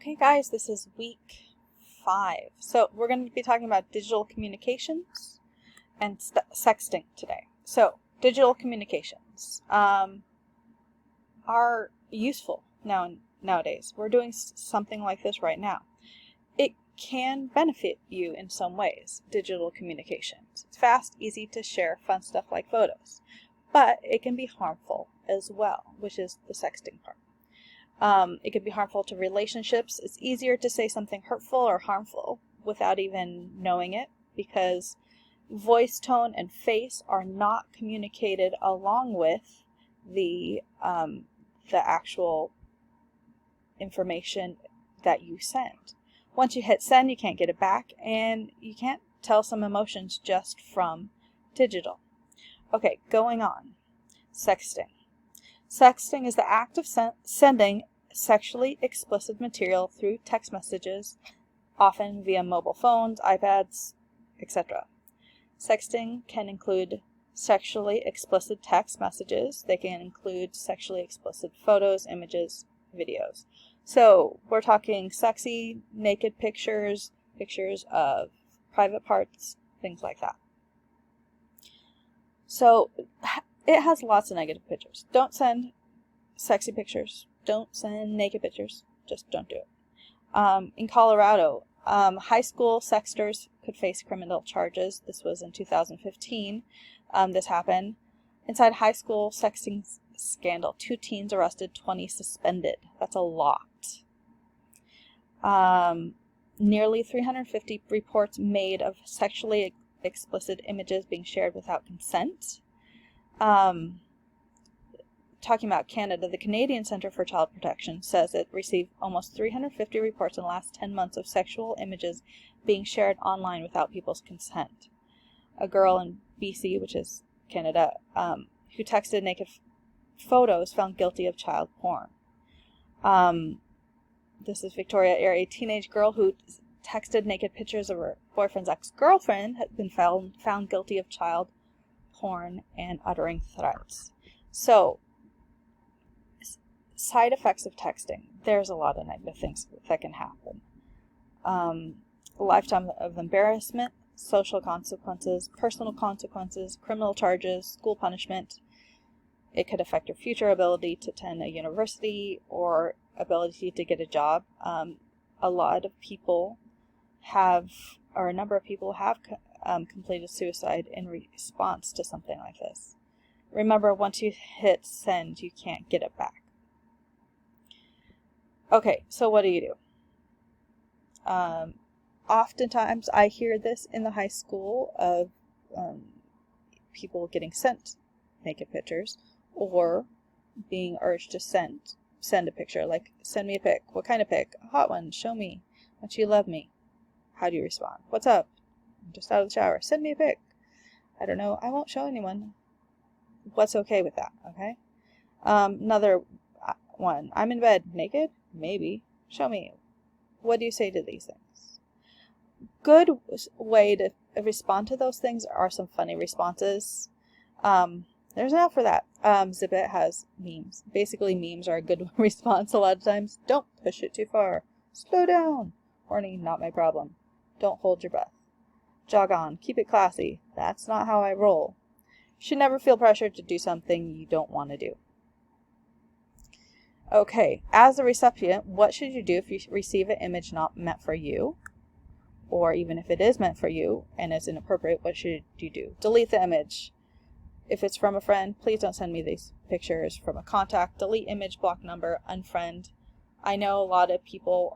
Okay, guys, this is week 5. So we're going to be talking about digital communications and sexting today. So digital communications are useful nowadays. We're doing something like this right now. It can benefit you in some ways, digital communications. It's fast, easy to share fun stuff like photos. But it can be harmful as well, which is the sexting part. It can be harmful to relationships. It's easier to say something hurtful or harmful without even knowing it because voice tone and face are not communicated along with the actual information that you send. Once you hit send, you can't get it back, and you can't tell some emotions just from digital. Okay, going on. Sexting. Sexting is the act of sending sexually explicit material through text messages, often via mobile phones, iPads, etc. Sexting can include sexually explicit text messages. They can include sexually explicit photos, images, videos. So we're talking sexy, naked pictures, pictures of private parts, things like that. So it has lots of negative pictures. Don't send sexy pictures. Don't send naked pictures. Just don't do it. In Colorado, high school sexters could face criminal charges. This was in 2015. This happened. Inside high school sexting scandal, 2 teens arrested, 20 suspended. That's a lot. Nearly 350 reports made of sexually explicit images being shared without consent. Talking about Canada, the Canadian Centre for Child Protection says it received almost 350 reports in the last 10 months of sexual images being shared online without people's consent. A girl in BC, which is Canada, who texted naked photos found guilty of child porn. This is Victoria area. A teenage girl who texted naked pictures of her boyfriend's ex-girlfriend had been found guilty of child porn and uttering threats. So, side effects of texting. There's a lot of negative things that can happen. A lifetime of embarrassment, social consequences, personal consequences, criminal charges, school punishment. It could affect your future ability to attend a university or ability to get a job. A lot of people a number of people have completed suicide in response to something like this. Remember, once you hit send, you can't get it back. Okay, so what do you do? Oftentimes I hear this in the high school of people getting sent naked pictures or being urged to send a picture, like send me a pic. What kind of pic? A hot one. Show me. Don't you love me? How do you respond? What's up? I'm just out of the shower. Send me a pic. I don't know. I won't show anyone. What's okay with that? Okay. Another one. I'm in bed. Naked? Maybe. Show me. What do you say to these things? Good way to respond to those things are some funny responses. There's enough for that. Zipit has memes. Basically, memes are a good response a lot of times. Don't push it too far. Slow down. Warning, not my problem. Don't hold your breath. Jog on. Keep it classy. That's not how I roll. You should never feel pressured to do something you don't want to do. Okay, as a recipient, what should you do if you receive an image not meant for you? Or even if it is meant for you and is inappropriate, what should you do? Delete the image. If it's from a friend, please don't send me these pictures. From a contact, delete image, block number, unfriend. I know a lot of people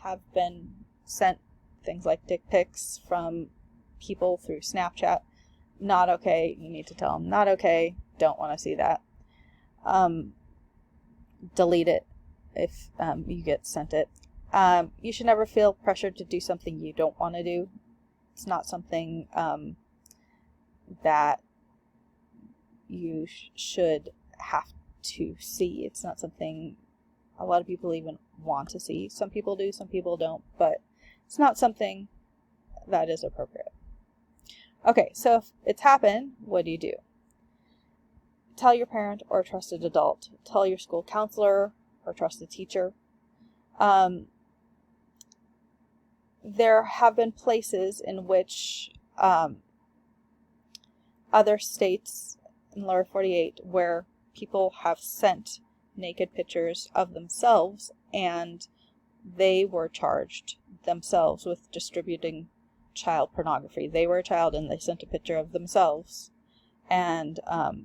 have been sent things like dick pics from people through Snapchat. Not okay. You need to tell them, not okay. Don't want to see that. Delete it if you get sent it. You should never feel pressured to do something you don't want to do. It's not something that you should have to see. It's not something a lot of people even want to see. Some people do, some people don't, but it's not something that is appropriate. Okay, so if it's happened, what do you do? Tell your parent or trusted adult. Tell your school counselor or trusted teacher. There have been places in which other states in the lower 48 where people have sent naked pictures of themselves, and they were charged themselves with distributing child pornography. They were a child and they sent a picture of themselves, and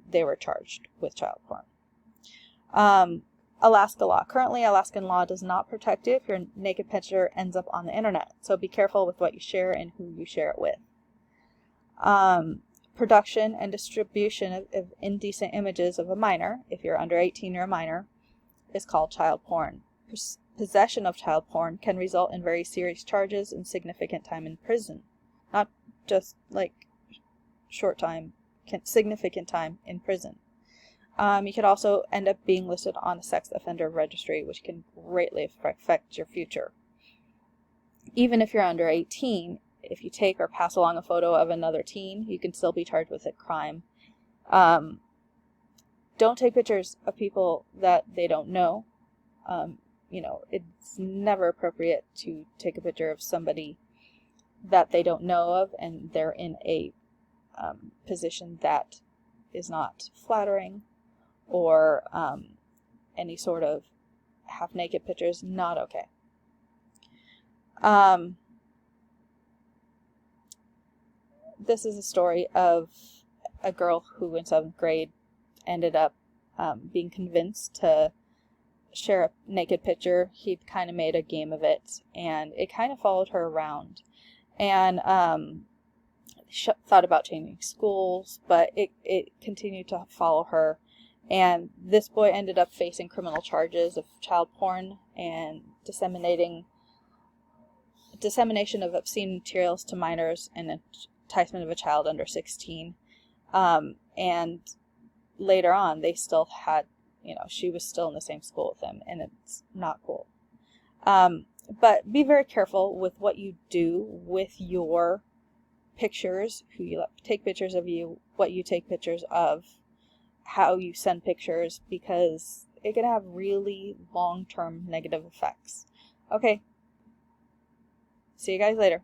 they were charged with child porn. Alaska law. Currently, Alaskan law does not protect you if your naked picture ends up on the internet, so be careful with what you share and who you share it with. Production and distribution of indecent images of a minor, if you're under 18 or a minor, is called child porn. Possession of child porn can result in very serious charges and significant time in prison. Not just like short time, significant time in prison. You could also end up being listed on a sex offender registry, which can greatly affect your future. Even if you're under 18, if you take or pass along a photo of another teen, you can still be charged with a crime. Don't take pictures of people that they don't know. It's never appropriate to take a picture of somebody that they don't know of and they're in a position that is not flattering, or any sort of half-naked pictures, not okay. This is a story of a girl who in 7th grade ended up being convinced to share a naked picture. He'd kind of made a game of it, and it kind of followed her around. And thought about changing schools, but it continued to follow her. And this boy ended up facing criminal charges of child porn and dissemination of obscene materials to minors and enticement of a child under 16. And later on, they still had, she was still in the same school with him, and it's not cool. But be very careful with what you do with your pictures, who you take pictures of you, what you take pictures of, how you send pictures, because it can have really long-term negative effects. Okay. See you guys later.